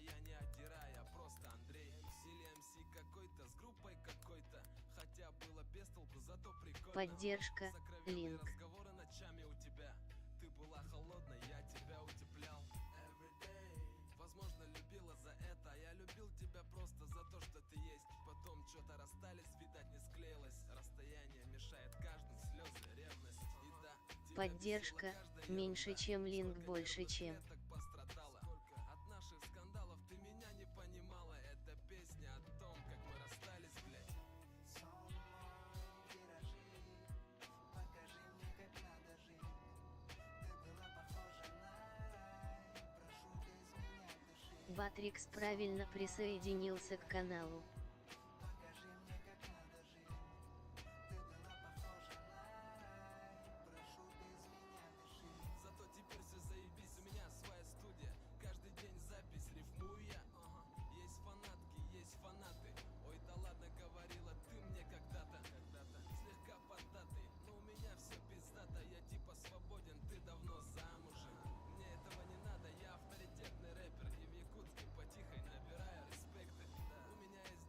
я не Адира, я просто Андрей. Или МС какой-то с группой какой-то. Хотя было без толку, зато прикольно. Поддержка, Сокровенные линк. разговоры ночами у тебя. Ты была холодной, я тебя утеплял. Everyday. Возможно, любила за это, а я любил тебя просто за то, что ты есть. Потом что-то расстались, видать, не склеилось. Расстояние мешает каждым, слезы, ревность. И да, тебя Поддержка, бесила каждая меньше ерунда. чем линк, Сколько больше нервных чем. клеток пострадало. От наших скандалов ты меня не понимала. Это песня о том, как мы расстались, блядь. Сон мой, виражи, покажи мне, как надо жить. Ты была похожа на рай, прошу без меня дыши. Батрикс правильно присоединился к каналу. Покажи мне, как надо жить. Ты была похожа на рай, прошу без меня дыши. Зато теперь все заебись, у меня своя студия. Каждый день запись, рифмую я. Есть фанатки, есть фанаты. Ой, да ладно, говорила ты мне когда-то. Слегка поддатый, но у меня все пиздато. Я типа свободен, ты давно замужем. Мне этого не надо, я авторитетный рэпер. И в Якутске потихоньку набираю респекты. У меня есть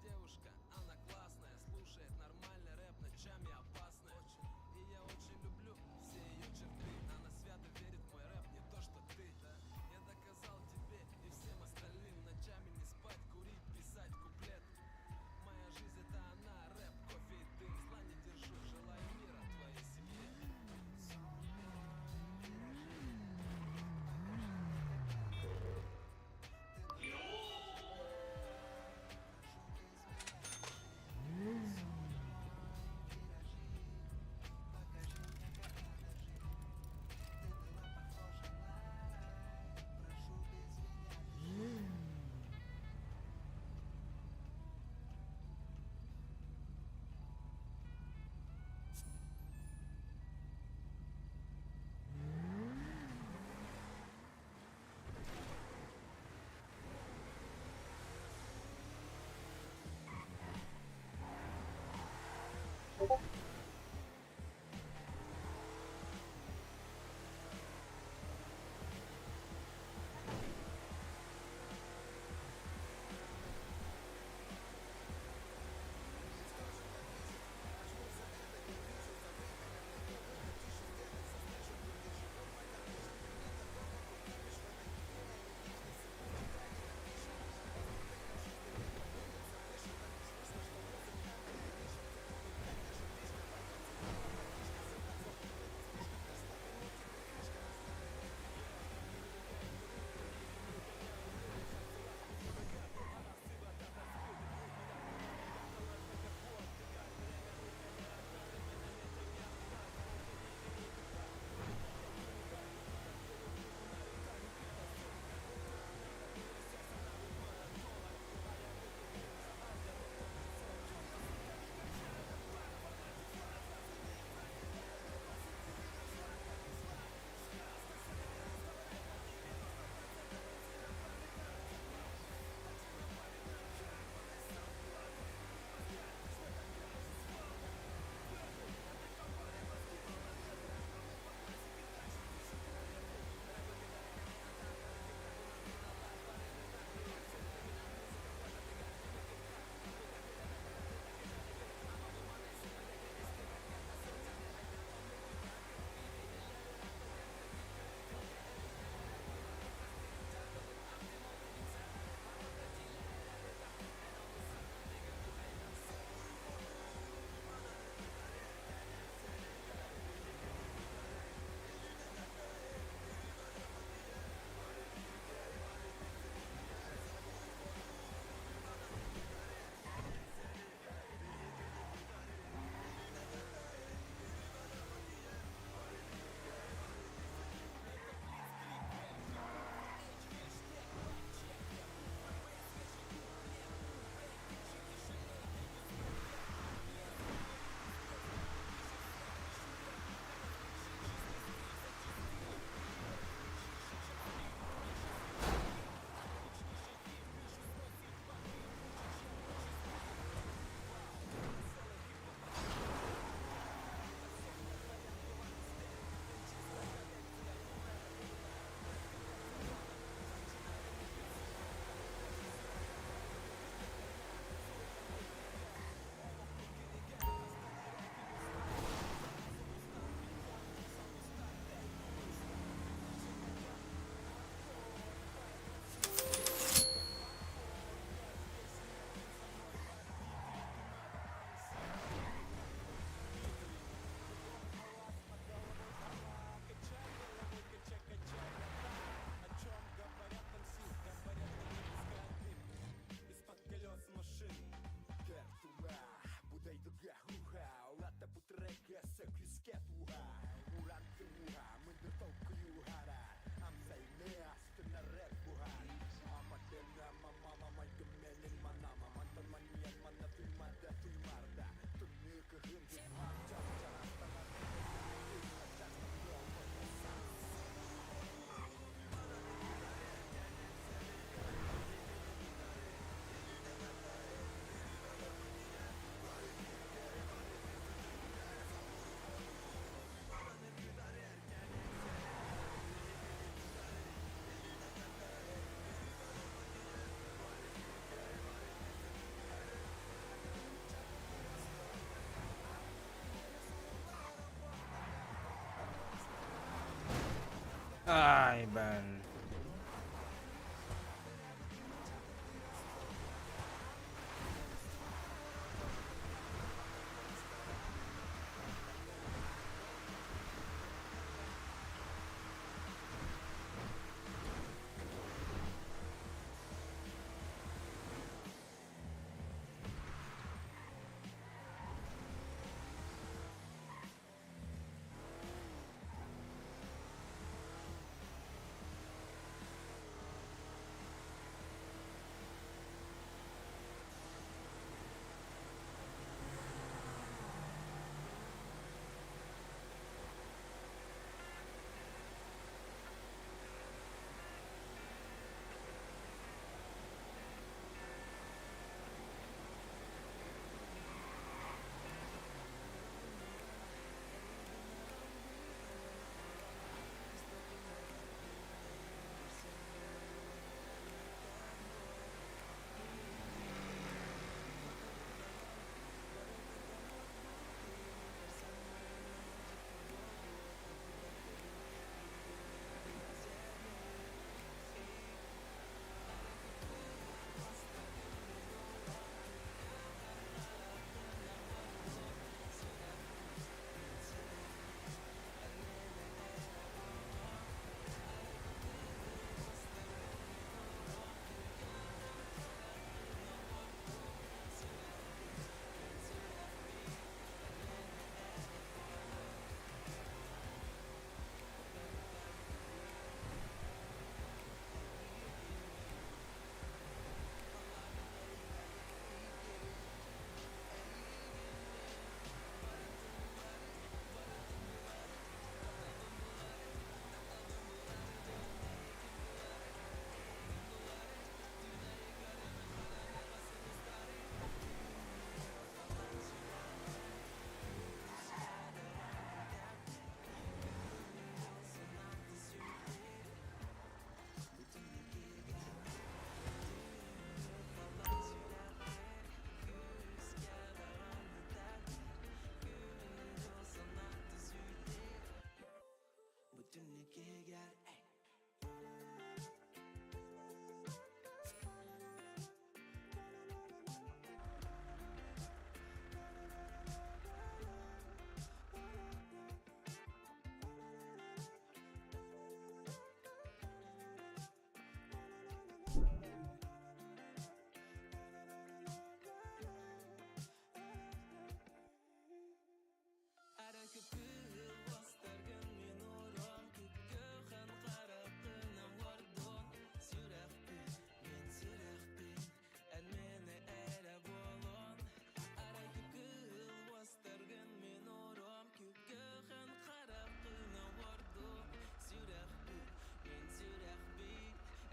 Ay ben. Bütünlüğe gel ey. Ara köpüğü bastırgın min oram kütgöğen qaraqının vardon Sürəxbi, min sürəxbi, ən məni ərə bolon Ara köpüğü bastırgın min oram kütgöğen qaraqının vardon Sürəxbi, min sürəxbi,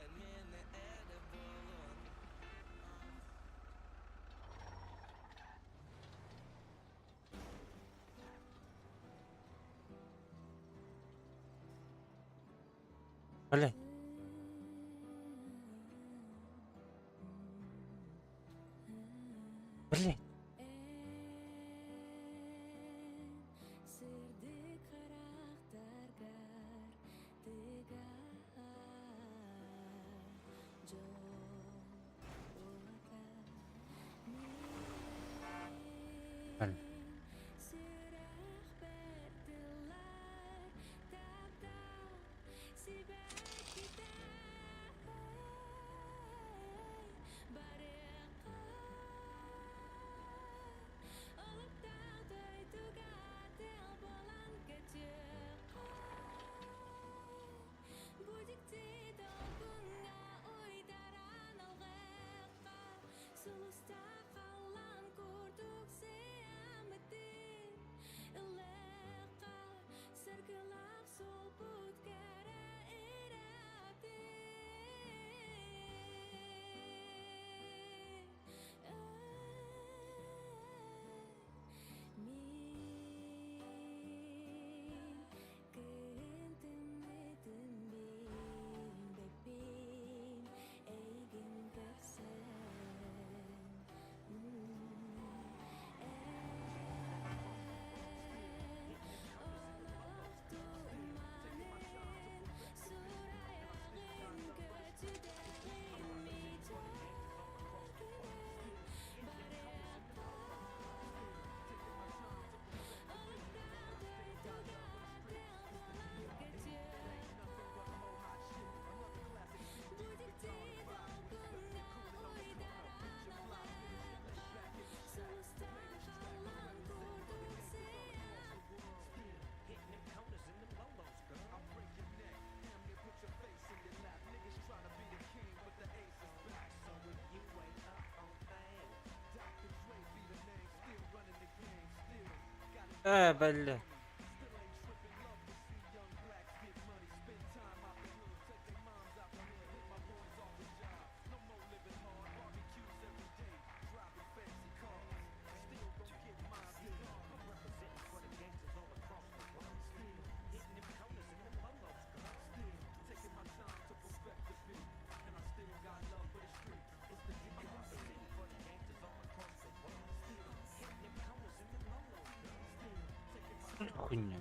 ən məni ərə bolon Öyle. Öyle. Sirdi karaktergar tegar Öyle. Belli. Хуйня.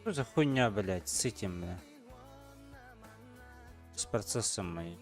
Что за хуйня, блядь, с этим, бля? С процессом моим.